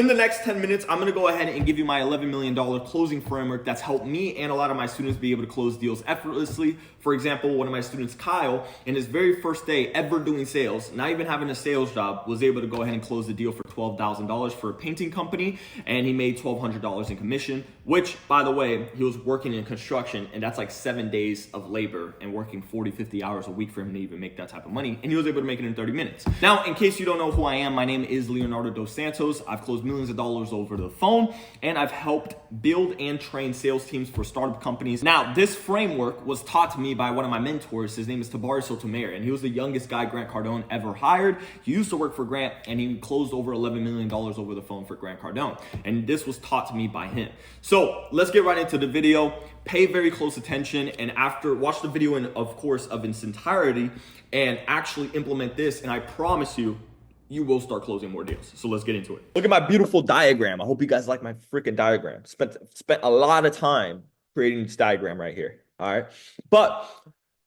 In the next 10 minutes, I'm gonna go ahead and give you my $11 million closing framework that's helped me and a lot of my students be able to close deals effortlessly. For example, one of my students, Kyle, in his very first day ever doing sales, not even having a sales job, was able to go ahead and close the deal for $12,000 for a painting company, and he made $1,200 in commission, which, by the way, he was working in construction, and that's like 7 days of labor and working 40, 50 hours a week for him to even make that type of money, and he was able to make it in 30 minutes. Now, in case you don't know who I am, my name is Leonardo Dos Santos. I've closed millions of dollars over the phone, and I've helped build and train sales teams for startup companies. Now, this framework was taught to me by one of my mentors. His name is Tabari Sotomayor, and he was the youngest guy Grant Cardone ever hired. He used to work for Grant, and he closed over $11 million over the phone for Grant Cardone, and this was taught to me by him. So let's get right into the video. Pay very close attention, and after watch the video in, of course, of its entirety, and actually implement this, and I promise you, you will start closing more deals. So let's get into it. Look at my beautiful diagram. I hope you guys like my freaking diagram. Spent a lot of time creating this diagram right here. All right. But,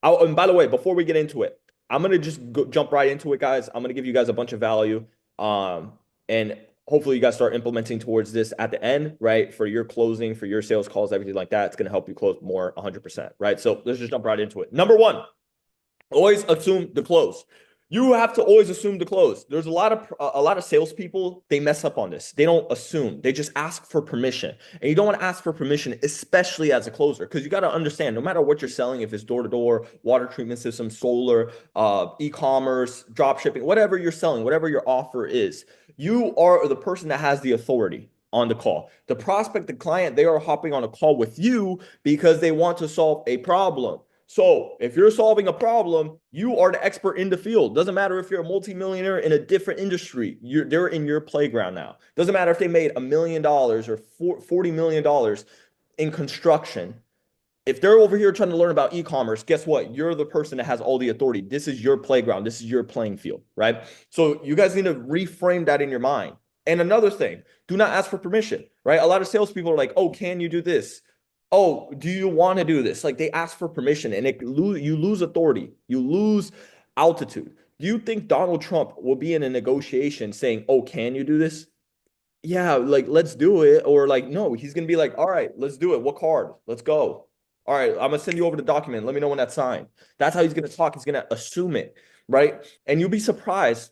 and by the way, before we get into it, I'm going to just jump right into it, guys. I'm going to give you guys a bunch of value. And hopefully you guys start implementing towards this at the end, right? For your closing, for your sales calls, everything like that. It's going to help you close more 100%, right? So let's just jump right into it. Number one, always assume the close. You have to always assume the close. There's a lot of salespeople, they mess up on this. They don't assume. They just ask for permission. And you don't want to ask for permission, especially as a closer, because you got to understand, no matter what you're selling, if it's door-to-door, water treatment system, solar, e-commerce, drop shipping, whatever you're selling, whatever your offer is, you are the person that has the authority on the call. The prospect, the client, they are hopping on a call with you because they want to solve a problem. So if you're solving a problem, you are the expert in the field. Doesn't matter if you're a multimillionaire in a different industry. They're in your playground now. Doesn't matter if they made $1 million or $40 million in construction. If they're over here trying to learn about e-commerce, guess what? You're the person that has all the authority. This is your playground. This is your playing field, right? So you guys need to reframe that in your mind. And another thing, do not ask for permission, right? A lot of salespeople are like, oh, can you do this? Oh, do you want to do this? Like, they ask for permission, and you lose authority. You lose altitude. Do you think Donald Trump will be in a negotiation saying, oh, can you do this? Yeah, like, let's do it. Or like, no, he's going to be like, all right, let's do it. What card? Let's go. All right, I'm going to send you over the document. Let me know when that's signed. That's how he's going to talk. He's going to assume it, right? And you'll be surprised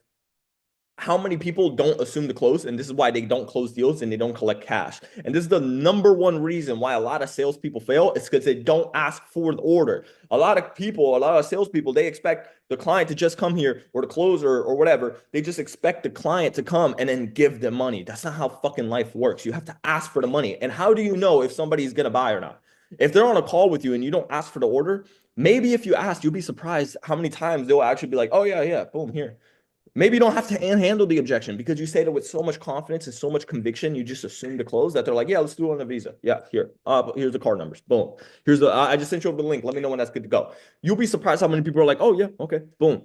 how many people don't assume the close, and this is why they don't close deals and they don't collect cash. And this is the number one reason why a lot of salespeople fail. It's because they don't ask for the order. A lot of salespeople, they expect the client to just come here, or the closer or whatever. They just expect the client to come and then give them money. That's not how fucking life works. You have to ask for the money. And how do you know if somebody's going to buy or not? If they're on a call with you and you don't ask for the order, maybe if you ask, you'll be surprised how many times they'll actually be like, oh yeah, boom, here. Maybe you don't have to handle the objection because you say it with so much confidence and so much conviction. You just assume the close that they're like, yeah, let's do it on a Visa. Yeah, here. Here's the card numbers. Boom. Here's I just sent you over the link. Let me know when that's good to go. You'll be surprised how many people are like, oh yeah, okay, boom.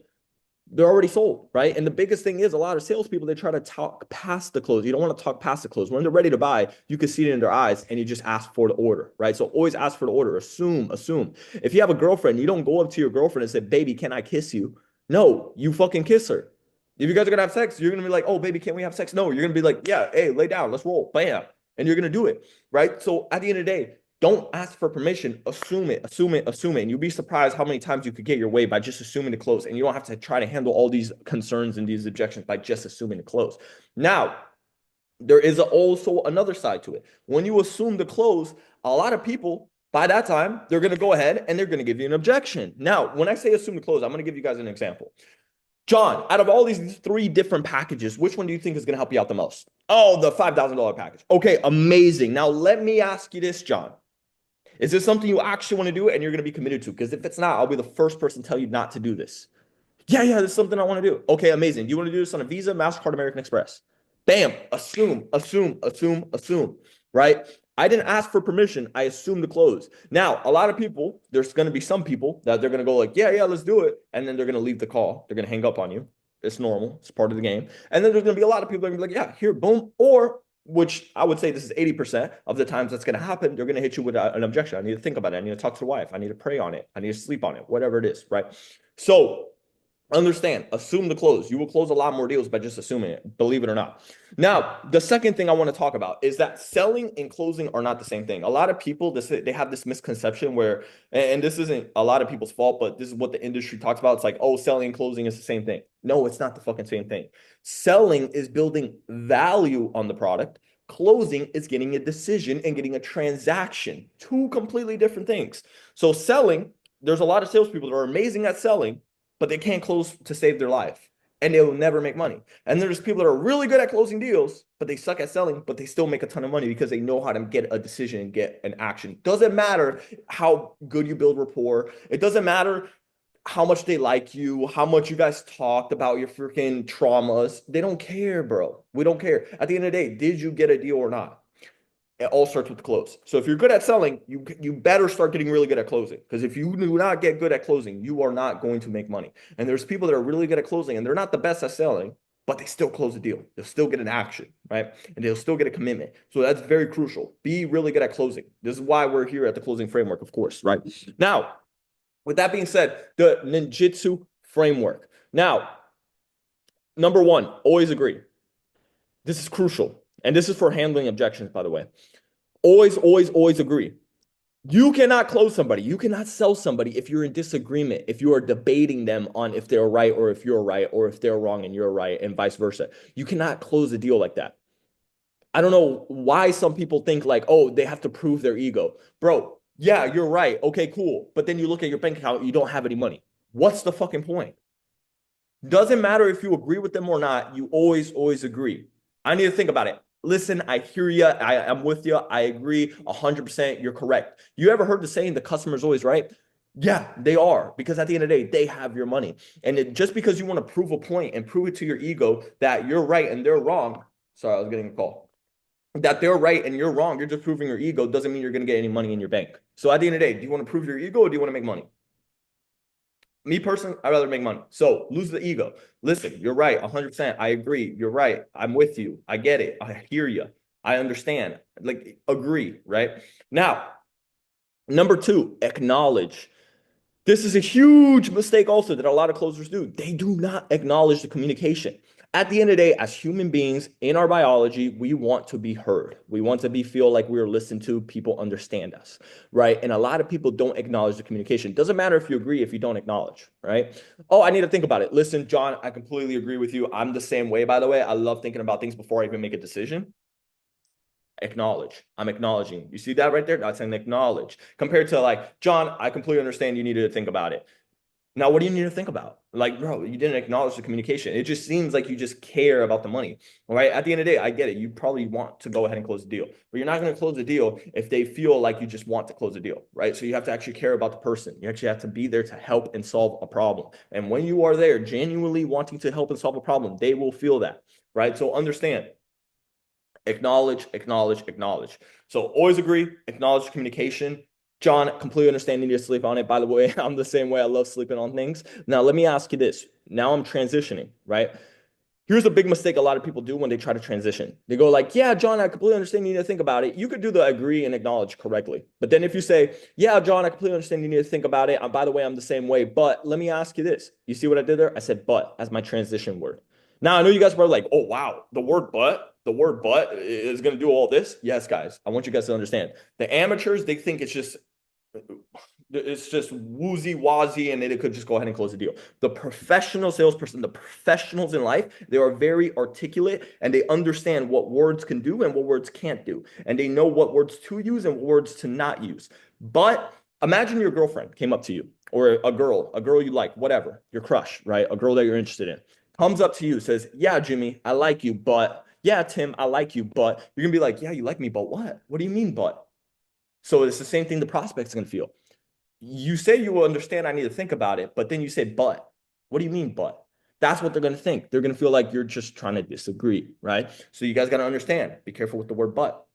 They're already sold, right? And the biggest thing is a lot of salespeople, they try to talk past the close. You don't want to talk past the close. When they're ready to buy, you can see it in their eyes, and you just ask for the order, right? So always ask for the order. Assume. If you have a girlfriend, you don't go up to your girlfriend and say, baby, can I kiss you? No, you fucking kiss her. If you guys are going to have sex, you're going to be like, oh, baby, can we have sex? No, you're going to be like, yeah, hey, lay down. Let's roll. Bam. And you're going to do it, right? So at the end of the day, don't ask for permission. Assume it. And you'll be surprised how many times you could get your way by just assuming the close. And you don't have to try to handle all these concerns and these objections by just assuming the close. Now, there is also another side to it. When you assume the close, a lot of people, by that time, they're going to go ahead and they're going to give you an objection. Now, when I say assume the close, I'm going to give you guys an example. John, out of all these 3 different packages, which one do you think is going to help you out the most? Oh, the $5,000 package. Okay, amazing. Now, let me ask you this, John. Is this something you actually want to do and you're going to be committed to? Because if it's not, I'll be the first person to tell you not to do this. Yeah, this is something I want to do. Okay, amazing. Do you want to do this on a Visa, MasterCard, American Express? Bam, assume, right? I didn't ask for permission. I assumed the close. Now, a lot of people, there's going to be some people that they're going to go like, yeah, let's do it. And then they're going to leave the call. They're going to hang up on you. It's normal. It's part of the game. And then there's going to be a lot of people that are going to be like, yeah, here, boom. Or, which I would say this is 80% of the times that's going to happen, they're going to hit you with an objection. I need to think about it. I need to talk to the wife. I need to pray on it. I need to sleep on it, whatever it is, right? So Understand, assume the close. You will close a lot more deals by just assuming it, believe it or not. Now, the second thing I want to talk about is that selling and closing are not the same thing. A lot of people, they have this misconception where, and this isn't a lot of people's fault, but this is what the industry talks about. It's like, oh, selling and closing is the same thing. No, it's not the fucking same thing. Selling is building value on the product. Closing is getting a decision and getting a transaction. Two completely different things. So selling, there's a lot of salespeople that are amazing at selling, but they can't close to save their life and they will never make money. And there's people that are really good at closing deals, but they suck at selling, but they still make a ton of money because they know how to get a decision and get an action. Doesn't matter how good you build rapport. It doesn't matter how much they like you, how much you guys talked about your freaking traumas. They don't care, bro. We don't care. At the end of the day, did you get a deal or not? It all starts with the close. So if you're good at selling, you better start getting really good at closing. Because if you do not get good at closing, you are not going to make money. And there's people that are really good at closing and they're not the best at selling, but they still close a deal. They'll still get an action, right? And they'll still get a commitment. So that's very crucial. Be really good at closing. This is why we're here at the closing framework, of course, right? Now, with that being said, the ninjutsu framework. Now, number one, always agree. This is crucial. And this is for handling objections, by the way. Always, always, always agree. You cannot close somebody. You cannot sell somebody if you're in disagreement, if you are debating them on if they're right or if you're right or if they're wrong and you're right and vice versa. You cannot close a deal like that. I don't know why some people think like, oh, they have to prove their ego. Bro, yeah, you're right. Okay, cool. But then you look at your bank account, you don't have any money. What's the fucking point? Doesn't matter if you agree with them or not. You always, always agree. I need to think about it. Listen, I hear you. I'm with you. I agree 100%. You're correct. You ever heard the saying, the customer's always right? Yeah, they are. Because at the end of the day, they have your money. And just because you want to prove a point and prove it to your ego that you're right and they're wrong. Sorry, I was getting a call. That they're right and you're wrong. You're just proving your ego doesn't mean you're going to get any money in your bank. So at the end of the day, do you want to prove your ego or do you want to make money? Me personally, I'd rather make money. So lose the ego. Listen, you're right. 100%. I agree. You're right. I'm with you. I get it. I hear you. I understand. Like, agree, right? Now, number two, acknowledge. This is a huge mistake also that a lot of closers do. They do not acknowledge the communication. At the end of the day, as human beings in our biology, we want to be heard. We want to feel like we're listened to, people understand us, right? And a lot of people don't acknowledge the communication. Doesn't matter if you agree, if you don't acknowledge, right? Oh, I need to think about it. Listen, John, I completely agree with you. I'm the same way, by the way. I love thinking about things before I even make a decision. Acknowledge. I'm acknowledging. You see that right there? That's an acknowledge. Compared to like, John, I completely understand you needed to think about it. Now, what do you need to think about? Like, bro, you didn't acknowledge the communication. It just seems like you just care about the money, all right? At the end of the day, I get it. You probably want to go ahead and close the deal, but you're not going to close the deal if they feel like you just want to close the deal, right? So you have to actually care about the person. You actually have to be there to help and solve a problem. And when you are there genuinely wanting to help and solve a problem, they will feel that, right? So understand, acknowledge, acknowledge, acknowledge. So always agree, acknowledge communication. John, completely understand you need to sleep on it. By the way, I'm the same way. I love sleeping on things. Now, let me ask you this. Now I'm transitioning, right? Here's a big mistake a lot of people do when they try to transition. They go like, yeah, John, I completely understand you need to think about it. You could do the agree and acknowledge correctly. But then if you say, yeah, John, I completely understand you need to think about it. By the way, I'm the same way. But let me ask you this. You see what I did there? I said but as my transition word. Now, I know you guys were like, oh, wow, the word but is going to do all this. Yes, guys, I want you guys to understand. The amateurs, they think it's just woozy wazy and they could just go ahead and close the deal. The professional salesperson, the professionals in life, they are very articulate and they understand what words can do and what words can't do. And they know what words to use and what words to not use. But imagine your girlfriend came up to you or a girl you like, whatever, your crush, right? A girl that you're interested in comes up to you, says, yeah, Jimmy, I like you, but yeah, Tim, I like you, but you're gonna be like, yeah, you like me, but what? What do you mean, but? So it's the same thing the prospect's gonna feel. You say you will understand, I need to think about it, but then you say, but. What do you mean, but? That's what they're gonna think. They're gonna feel like you're just trying to disagree, right? So you guys gotta understand, be careful with the word but.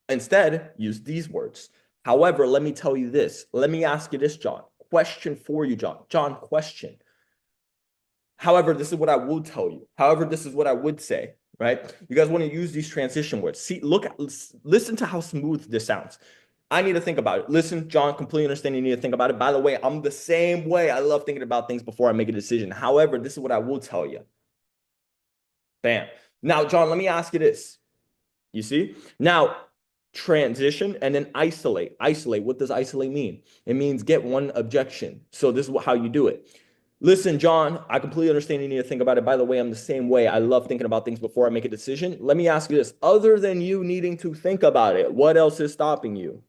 Instead, use these words. However, let me tell you this. Let me ask you this, John. Question for you, John. John, question. However, this is what I would tell you. However, this is what I would say, right? You guys want to use these transition words. See, listen to how smooth this sounds. I need to think about it. Listen, John, completely understand you need to think about it. By the way, I'm the same way. I love thinking about things before I make a decision. However, this is what I will tell you. Bam. Now, John, let me ask you this. You see? Now, transition and then isolate. Isolate. What does isolate mean? It means get one objection. So this is how you do it. Listen, John, I completely understand you need to think about it. By the way, I'm the same way. I love thinking about things before I make a decision. Let me ask you this. Other than you needing to think about it, what else is stopping you?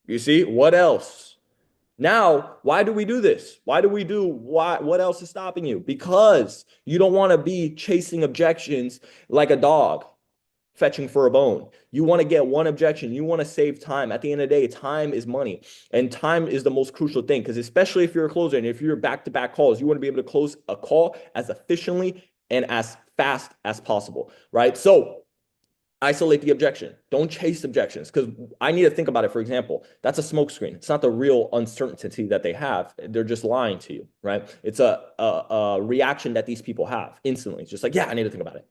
You see? What else? Now, why do we do this? What else is stopping you? Because you don't want to be chasing objections like a dog fetching for a bone. You want to get one objection. You want to save time. At the end of the day, time is money. And time is the most crucial thing, because especially if you're a closer and if you're back-to-back calls, you want to be able to close a call as efficiently and as fast as possible, right? So isolate the objection. Don't chase objections, because I need to think about it. For example, that's a smokescreen. It's not the real uncertainty that they have. They're just lying to you, right? It's a reaction that these people have instantly. It's just like, yeah, I need to think about it.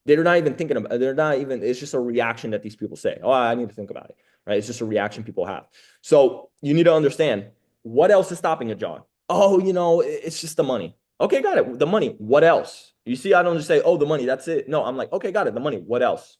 They're not even thinking about it. They're not even, it's just a reaction that these people say. Oh, I need to think about it, right? It's just a reaction people have. So you need to understand, what else is stopping it, John? Oh, it's just the money. Okay, got it. The money. What else? You see, I don't just say, oh, the money, that's it. No, I'm like, okay, got it. The money. What else?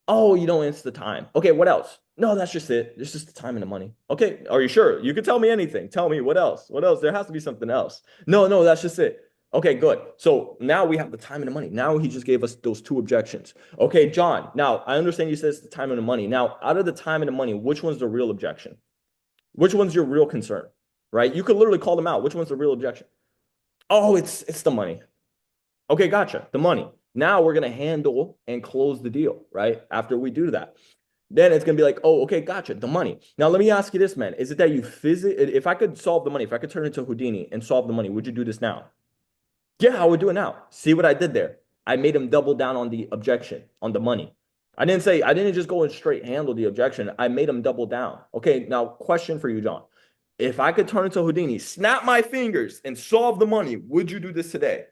Oh, it's the time. Okay, what else? No, that's just it. It's just the time and the money. Okay, are you sure? You could tell me anything. Tell me what else? What else? There has to be something else. No, that's just it. Okay, good. So now we have the time and the money. Now he just gave us those two objections. Okay, John, now I understand you said it's the time and the money. Now, out of the time and the money, which one's the real objection? Which one's your real concern, right? You could literally call them out. Which one's the real objection? Oh, it's the money. Okay, gotcha. The money. Now we're going to handle and close the deal, right? After we do that. Then it's going to be like, oh, okay, gotcha. The money. Now, let me ask you this, man. Is it that you if I could solve the money, if I could turn into Houdini and solve the money, would you do this now? Yeah, I would do it now. See what I did there? I made him double down on the objection, on the money. I didn't just go and straight handle the objection. I made him double down. Okay, now question for you, John. If I could turn into Houdini, snap my fingers and solve the money, would you do this today?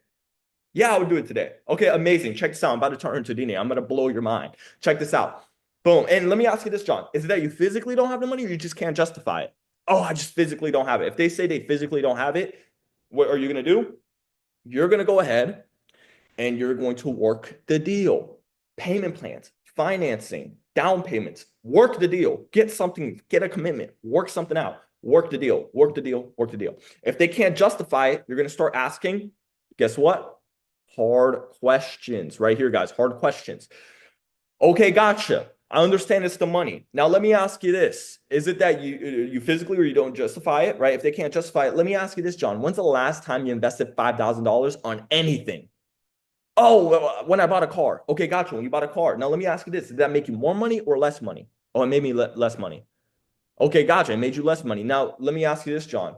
Yeah, I would do it today. Okay, amazing. Check this out. I'm about to turn into Houdini. I'm going to blow your mind. Check this out. Boom. And let me ask you this, John. Is it that you physically don't have the money, or you just can't justify it? Oh, I just physically don't have it. If they say they physically don't have it, what are you going to do? You're going to go ahead and you're going to work the deal. Payment plans, financing, down payments, work the deal. Get a commitment, work something out. Work the deal, work the deal, work the deal. If they can't justify it, you're going to start asking, guess what? Hard questions right here, guys. Hard questions. Okay, gotcha. I understand it's the money. Now, let me ask you this. Is it that you physically or you don't justify it, right? If they can't justify it, let me ask you this, John. When's the last time you invested $5,000 on anything? Oh, when I bought a car. Okay, gotcha. When you bought a car. Now, let me ask you this. Did that make you more money or less money? Oh, it made me less money. Okay, gotcha. It made you less money. Now, let me ask you this, John.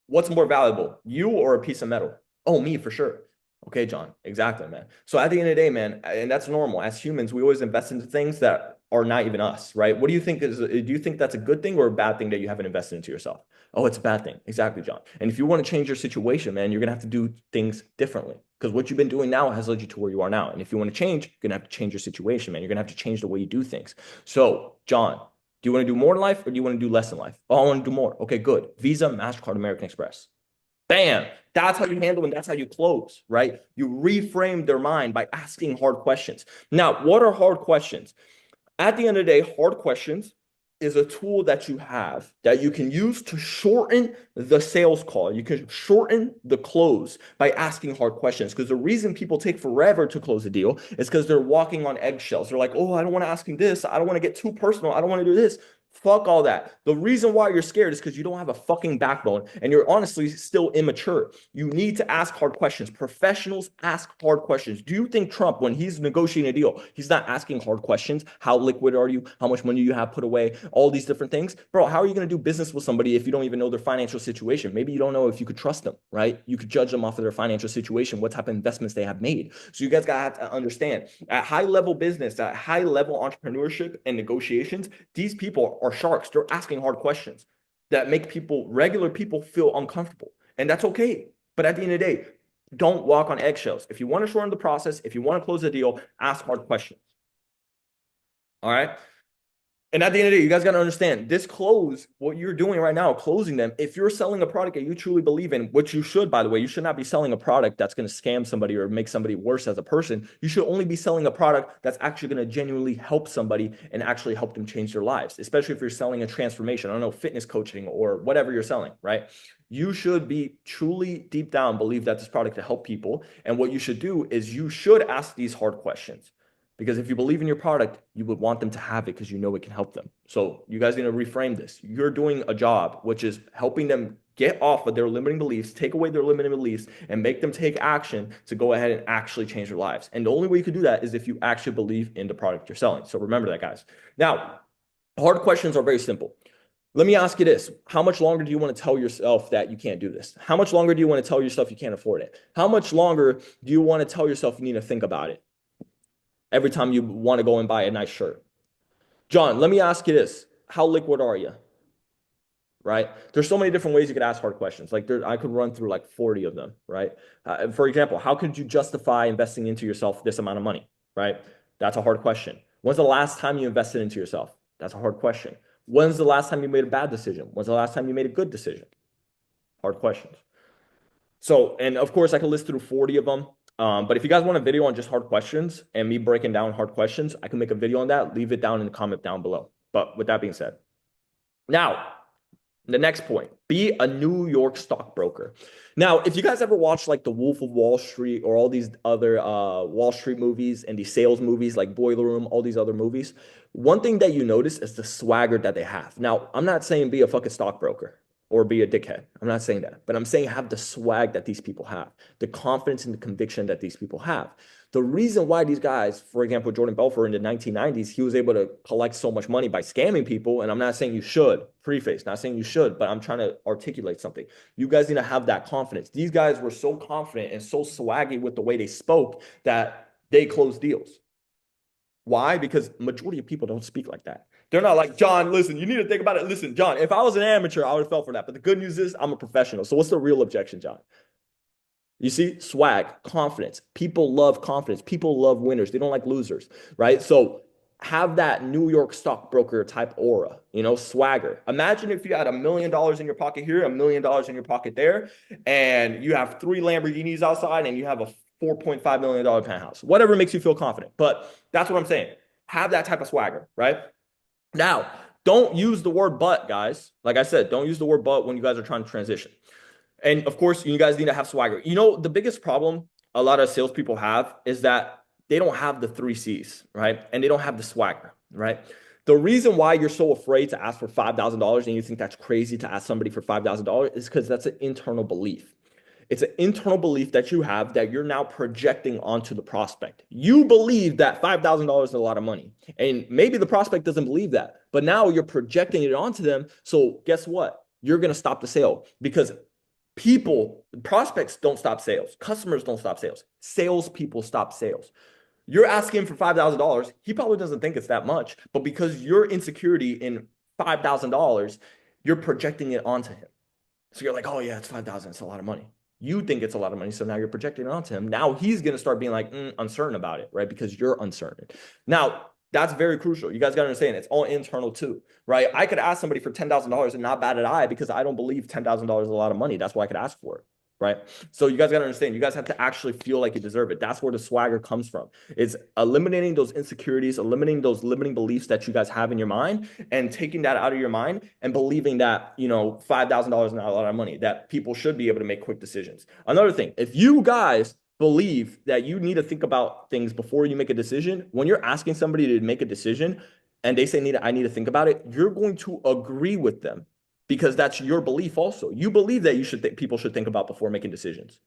What's more valuable, you or a piece of metal? Oh, me for sure. Okay, John, exactly, man. So at the end of the day, man, and that's normal. As humans, we always invest into things that are not even us, right? What do you think do you think that's a good thing or a bad thing that you haven't invested into yourself? Oh, it's a bad thing. Exactly, John. And if you want to change your situation, man, you're going to have to do things differently, because what you've been doing now has led you to where you are now. And if you want to change, you're going to have to change your situation, man. You're going to have to change the way you do things. So, John, do you want to do more in life or do you want to do less in life? Oh, I want to do more. Okay, good. Visa, MasterCard, American Express. Bam. That's how you handle and that's how you close, right? You reframe their mind by asking hard questions. Now, what are hard questions? At the end of the day, hard questions is a tool that you have that you can use to shorten the sales call. You can shorten the close by asking hard questions, because the reason people take forever to close a deal is because they're walking on eggshells. They're like, oh, I don't want to ask him this. I don't want to get too personal. I don't want to do this. Fuck all that. The reason why you're scared is because you don't have a fucking backbone and you're honestly still immature. You need to ask hard questions. Professionals ask hard questions. Do you think Trump, when he's negotiating a deal, he's not asking hard questions? How liquid are you? How much money do you have put away? All these different things. Bro, how are you going to do business with somebody if you don't even know their financial situation? Maybe you don't know if you could trust them, right? You could judge them off of their financial situation, what type of investments they have made. So you guys got to understand, at high level business, at high level entrepreneurship and negotiations, these people are sharks. They're asking hard questions that make regular people feel uncomfortable. And that's okay. But at the end of the day, don't walk on eggshells. If you want to shorten the process, if you want to close a deal, ask hard questions. All right. And at the end of the day, you guys got to understand this close, what you're doing right now, closing them. If you're selling a product that you truly believe in, which you should, by the way, you should not be selling a product that's going to scam somebody or make somebody worse as a person. You should only be selling a product that's actually going to genuinely help somebody and actually help them change their lives, especially if you're selling a transformation, I don't know, fitness coaching or whatever you're selling, right? You should be truly deep down believe that this product to help people. And what you should do is you should ask these hard questions. Because if you believe in your product, you would want them to have it because you know it can help them. So you guys need to reframe this. You're doing a job, which is helping them get off of their limiting beliefs, take away their limiting beliefs, and make them take action to go ahead and actually change their lives. And the only way you can do that is if you actually believe in the product you're selling. So remember that, guys. Now, hard questions are very simple. Let me ask you this. How much longer do you want to tell yourself that you can't do this? How much longer do you want to tell yourself you can't afford it? How much longer do you want to tell yourself you need to think about it every time you want to go and buy a nice shirt? John, let me ask you this. How liquid are you? Right? There's so many different ways you could ask hard questions. Like I could run through like 40 of them, right? For example, how could you justify investing into yourself this amount of money, right? That's a hard question. When's the last time you invested into yourself? That's a hard question. When's the last time you made a bad decision? When's the last time you made a good decision? Hard questions. So, and of course, I could list through 40 of them. But if you guys want a video on just hard questions and me breaking down hard questions, I can make a video on that. Leave it down in the comment down below. But with that being said, now the next point, be a New York stockbroker. Now, if you guys ever watched like The Wolf of Wall Street or all these other Wall Street movies and these sales movies like Boiler Room, all these other movies, one thing that you notice is the swagger that they have. Now, I'm not saying be a fucking stockbroker or be a dickhead. I'm not saying that, but I'm saying have the swag that these people have, the confidence and the conviction that these people have. The reason why these guys, for example, Jordan Belfort in the 1990s, he was able to collect so much money by scamming people. And I'm not saying you should, preface, not saying you should, but I'm trying to articulate something. You guys need to have that confidence. These guys were so confident and so swaggy with the way they spoke that they closed deals. Why? Because majority of people don't speak like that. They're not like, John, listen, you need to think about it. Listen, John, if I was an amateur, I would have fell for that. But the good news is I'm a professional. So what's the real objection, John? You see, swag, confidence. People love confidence. People love winners. They don't like losers, right? So have that New York stockbroker type aura, swagger. Imagine if you had $1 million in your pocket here, $1 million in your pocket there, and you have 3 Lamborghinis outside and you have a $4.5 million penthouse, whatever makes you feel confident. But that's what I'm saying. Have that type of swagger, right? Now, don't use the word but, guys. Like I said, don't use the word but when you guys are trying to transition. And of course, you guys need to have swagger. The biggest problem a lot of salespeople have is that they don't have the 3 C's, right? And they don't have the swagger, right? The reason why you're so afraid to ask for $5,000 and you think that's crazy to ask somebody for $5,000 is because that's an internal belief. It's an internal belief that you have that you're now projecting onto the prospect. You believe that $5,000 is a lot of money. And maybe the prospect doesn't believe that, but now you're projecting it onto them. So guess what? You're going to stop the sale because prospects don't stop sales. Customers don't stop sales. Salespeople stop sales. You're asking for $5,000. He probably doesn't think it's that much, but because your insecurity in $5,000, you're projecting it onto him. So you're like, oh yeah, it's 5,000. It's a lot of money. You think it's a lot of money. So now you're projecting it onto him. Now he's going to start being like uncertain about it, right? Because you're uncertain. Now, that's very crucial. You guys got to understand it's all internal too, right? I could ask somebody for $10,000 and not bat an eye because I don't believe $10,000 is a lot of money. That's why I could ask for it, right? So you guys got to understand, you guys have to actually feel like you deserve it. That's where the swagger comes from. It's eliminating those insecurities, eliminating those limiting beliefs that you guys have in your mind and taking that out of your mind and believing that, $5,000 is not a lot of money, that people should be able to make quick decisions. Another thing, if you guys believe that you need to think about things before you make a decision, when you're asking somebody to make a decision and they say, I need to think about it, you're going to agree with them because that's your belief also. You believe that people should think about before making decisions.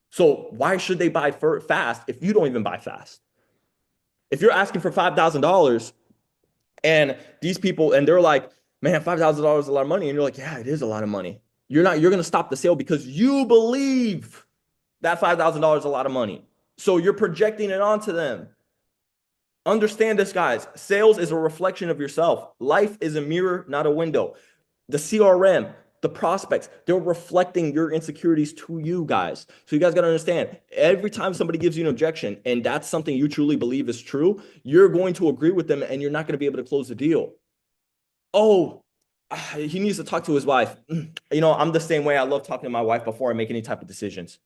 So why should they buy fast if you don't even buy fast? If you're asking for $5,000 and these people, and they're like, man, $5,000 is a lot of money. And you're like, yeah, it is a lot of money. You're going to stop the sale because you believe that $5,000 is a lot of money. So you're projecting it onto them. Understand this, guys. Sales is a reflection of yourself. Life is a mirror, not a window. The CRM, the prospects, they're reflecting your insecurities to you guys. So you guys got to understand, every time somebody gives you an objection and that's something you truly believe is true, you're going to agree with them and you're not going to be able to close the deal. Oh, he needs to talk to his wife. You know, I'm the same way. I love talking to my wife before I make any type of decisions.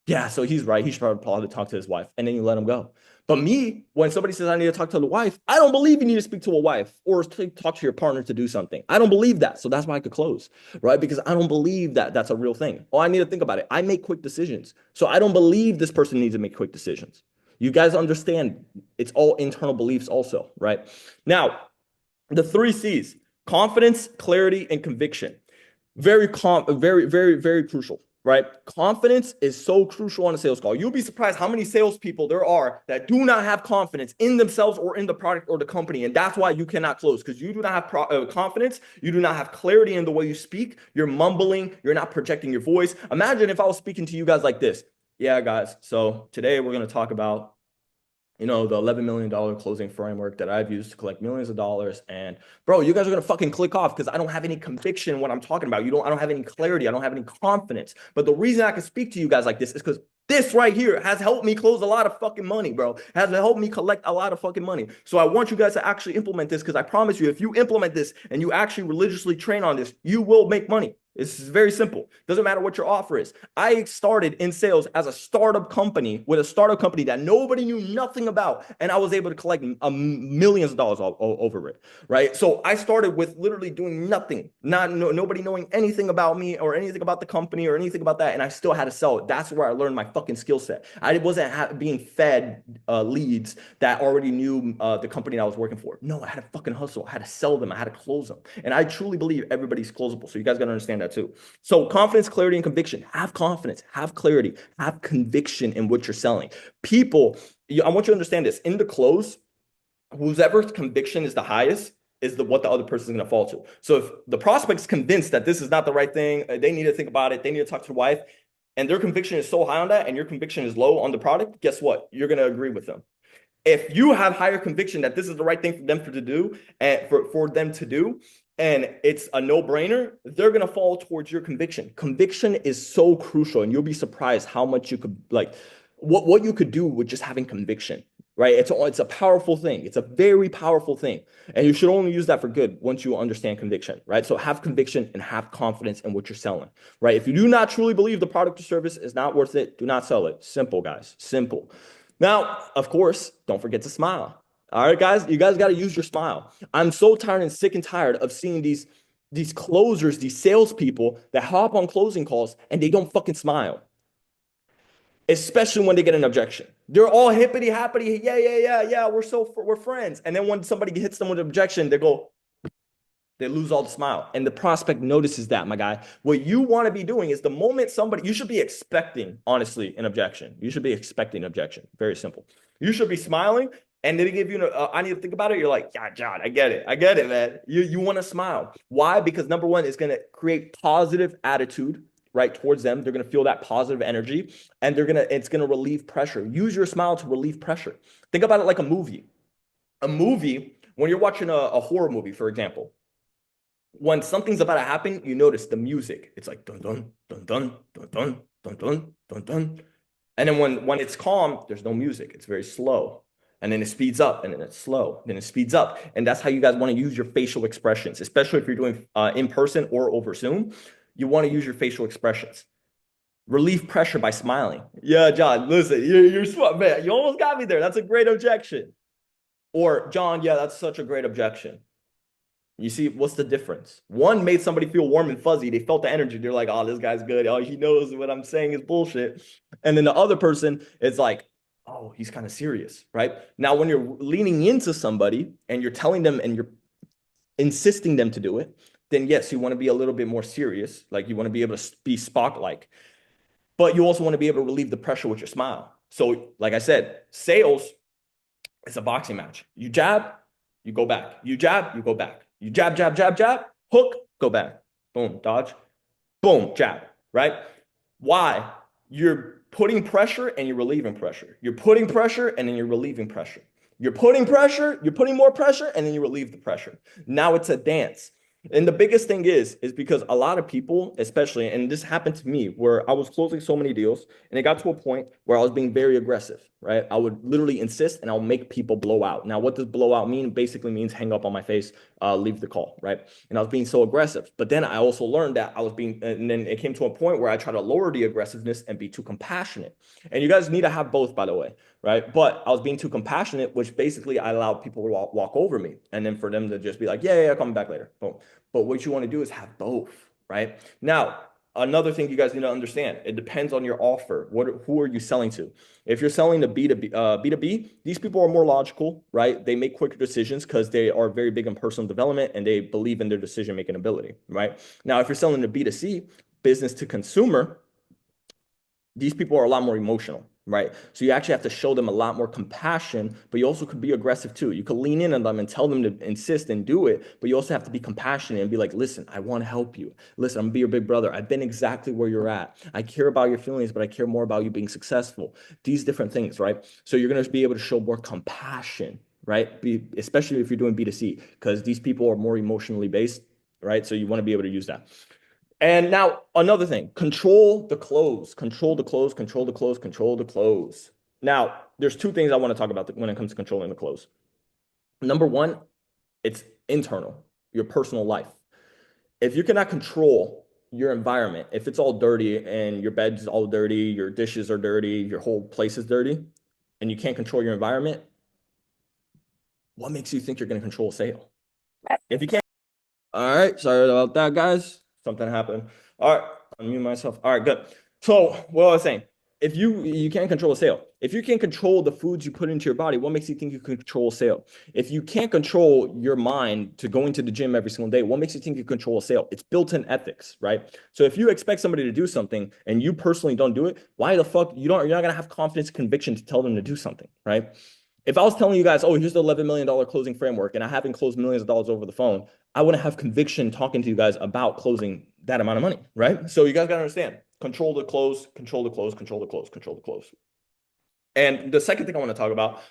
Yeah, so he's right. He should probably talk to his wife, and then you let him go. But me, when somebody says I need to talk to the wife, I don't believe you need to speak to a wife or to talk to your partner to do something. I don't believe that. So that's why I could close, right? Because I don't believe that that's a real thing. Oh, I need to think about it. I make quick decisions. So I don't believe this person needs to make quick decisions. You guys understand it's all internal beliefs also, right? Now, the three C's: confidence, clarity, and conviction. Very crucial, right? Confidence is so crucial on a sales call. You'll be surprised how many salespeople there are that do not have confidence in themselves or in the product or the company. And that's why you cannot close, because you do not have confidence. You do not have clarity in the way you speak. You're mumbling. You're not projecting your voice. Imagine if I was speaking to you guys like this. Yeah, guys. So today we're going to talk about the $11 million closing framework that I've used to collect millions of dollars. And bro, you guys are going to fucking click off because I don't have any conviction in what I'm talking about. I don't have any clarity. I don't have any confidence. But the reason I can speak to you guys like this is because this right here has helped me close a lot of fucking money, bro. Has helped me collect a lot of fucking money. So I want you guys to actually implement this, because I promise you, if you implement this and you actually religiously train on this, you will make money. It's very simple. Doesn't matter what your offer is. I started in sales as a startup company with a startup company that nobody knew nothing about, and I was able to collect millions of dollars over it, right? So I started with literally doing nothing, nobody knowing anything about me or anything about the company or anything about that, and I still had to sell it. That's where I learned my fucking skill set. I wasn't being fed leads that already knew the company that I was working for. No, I had to fucking hustle. I had to sell them. I had to close them, and I truly believe everybody's closable. So you guys got to understand that too. So confidence, clarity, and conviction. Have confidence, have clarity, have conviction in what you're selling. People, I want you to understand this. In the close, whoever's conviction is the highest is what the other person is going to fall to. So if the prospect's convinced that this is not the right thing, they need to think about it, they need to talk to the wife, and their conviction is so high on that, and your conviction is low on the product, guess what? You're going to agree with them. If you have higher conviction that this is the right thing for them to do, and for them to do, and it's a no-brainer, they're going to fall towards your conviction. Conviction is so crucial, and you'll be surprised how much you could, like, what you could do with just having conviction, right? It's a powerful thing. It's a very powerful thing, and you should only use that for good once you understand conviction, right? So have conviction and have confidence in what you're selling, right? If you do not truly believe the product or service is not worth it, do not sell it. Simple, guys. Simple. Now, of course, don't forget to smile. All right, guys, you guys got to use your smile. I'm so tired and sick and tired of seeing these closers, these salespeople that hop on closing calls and they don't fucking smile, especially when they get an objection. They're all hippity happity, yeah, we're friends. And then when somebody hits them with an objection, they lose all the smile. And the prospect notices that, my guy. What you want to be doing is the moment you should be expecting, honestly, an objection. You should be expecting an objection. Very simple. You should be smiling, and they give you I need to think about it. You're like, yeah, John, I get it, man. You want to smile. Why? Because number one, it's going to create positive attitude, right, towards them. They're going to feel that positive energy, and it's going to relieve pressure. Use your smile to relieve pressure. Think about it like a movie. A movie, when you're watching a horror movie, for example, when something's about to happen, you notice the music. It's like dun dun dun dun dun dun dun dun dun dun. And then when it's calm, there's no music. It's very slow. And then it speeds up, and then it's slow. Then it speeds up. And that's how you guys want to use your facial expressions, especially if you're doing in person or over Zoom. You want to use your facial expressions. Relieve pressure by smiling. Yeah, John, listen, you're smart, man. You almost got me there. That's a great objection. Or, John, yeah, that's such a great objection. You see, what's the difference? One made somebody feel warm and fuzzy. They felt the energy. They're like, oh, this guy's good. Oh, he knows what I'm saying is bullshit. And then the other person is like, oh, he's kind of serious, right? Now, when you're leaning into somebody and you're telling them and you're insisting them to do it, then yes, you want to be a little bit more serious. Like you want to be able to be Spock-like. But you also want to be able to relieve the pressure with your smile. So, like I said, sales is a boxing match. You jab, you go back. You jab, you go back. You jab, jab, jab, jab, hook, go back. Boom, dodge. Boom, jab, right? Why? You're putting pressure and you're relieving pressure. You're putting pressure and then you're relieving pressure. You're putting pressure, you're putting more pressure, and then you relieve the pressure. Now it's a dance. And the biggest thing is because a lot of people, especially, and this happened to me, where I was closing so many deals, and it got to a point where I was being very aggressive, right? I would literally insist, and I'll make people blow out. Now, what does blow out mean? Basically means hang up on my face, leave the call, right? And I was being so aggressive. But then I also learned that I was being, and then it came to a point where I try to lower the aggressiveness and be too compassionate. And you guys need to have both, by the way, right? But I was being too compassionate, which basically I allowed people to walk over me, and then for them to just be like, yeah, coming back later. Boom. But what you want to do is have both, right? Now, another thing you guys need to understand, it depends on your offer. Who are you selling to? If you're selling to B2B, these people are more logical, right? They make quicker decisions because they are very big in personal development and they believe in their decision-making ability, right? Now, if you're selling to B2C, business to consumer, these people are a lot more emotional, right? So you actually have to show them a lot more compassion, but you also could be aggressive too. You could lean in on them and tell them to insist and do it, but you also have to be compassionate and be like, listen, I want to help you. Listen, I'm gonna be your big brother. I've been exactly where you're at. I care about your feelings, but I care more about you being successful. These different things, right? So you're gonna be able to show more compassion, right? Especially if you're doing B2C, because these people are more emotionally based, right? So you want to be able to use that. And now another thing, control the close, control the close, control the close, control the close. Now, there's two things I want to talk about when it comes to controlling the close. Number one, it's internal, your personal life. If you cannot control your environment, if it's all dirty and your bed's all dirty, your dishes are dirty, your whole place is dirty, and you can't control your environment, what makes you think you're going to control a sale? If you can't, all right, sorry about that, guys. Something happened. All right, unmute myself. All right, good. So what I was saying, if you can't control a sale, if you can't control the foods you put into your body, what makes you think you can control a sale? If you can't control your mind to going to the gym every single day, what makes you think you control a sale? It's built-in ethics, right? So if you expect somebody to do something and you personally don't do it, why the fuck you're not gonna have confidence and conviction to tell them to do something, right? If I was telling you guys, oh, here's the $11 million closing framework, and I haven't closed millions of dollars over the phone, I wouldn't have conviction talking to you guys about closing that amount of money, right? So you guys got to understand, control the close, control the close, control the close, control the close. And the second thing I want to talk about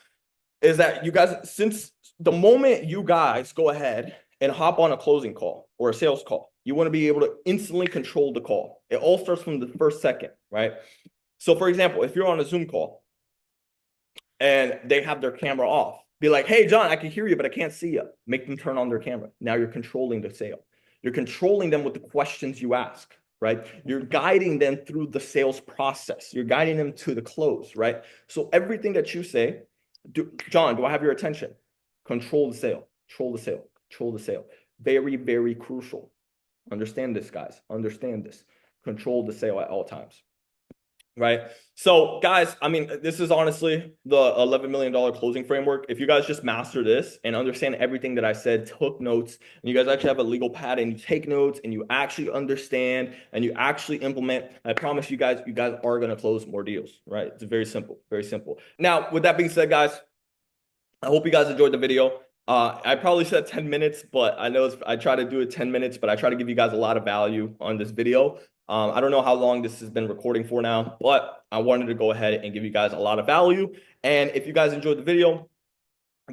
is that you guys, since the moment you guys go ahead and hop on a closing call or a sales call, you want to be able to instantly control the call. It all starts from the first second, right? So for example, if you're on a Zoom call and they have their camera off, be like, hey, John, I can hear you, but I can't see you. Make them turn on their camera. Now you're controlling the sale. You're controlling them with the questions you ask, right? You're guiding them through the sales process. You're guiding them to the close, right? So everything that you say, John, do I have your attention? Control the sale, control the sale, control the sale. Very, very crucial. Understand this, guys. Understand this. Control the sale at all times. Right. So guys, I mean, this is honestly the $11 million closing framework. If you guys just master this and understand everything that I said, took notes, and you guys actually have a legal pad and you take notes and you actually understand and you actually implement, I promise you guys are going to close more deals, right? It's very simple, very simple. Now, with that being said, guys, I hope you guys enjoyed the video. I probably said 10 minutes, but I know I try to do it 10 minutes, but I try to give you guys a lot of value on this video. I don't know how long this has been recording for now, but I wanted to go ahead and give you guys a lot of value. And if you guys enjoyed the video,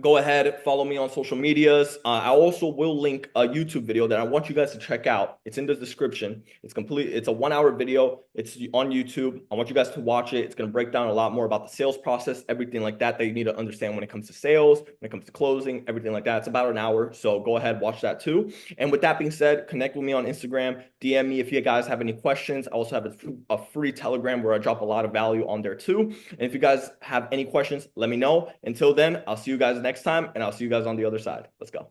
go ahead, follow me on social medias. I also will link a YouTube video that I want you guys to check out. It's in the description. It's a 1-hour video. It's on YouTube. I want you guys to watch it. It's going to break down a lot more about the sales process, everything like that you need to understand when it comes to sales, when it comes to closing, everything like that. It's about an hour. So go ahead, watch that too. And with that being said, connect with me on Instagram. DM me if you guys have any questions. I also have a free Telegram where I drop a lot of value on there too. And if you guys have any questions, let me know. Until then, I'll see you guys next time, and I'll see you guys on the other side. Let's go.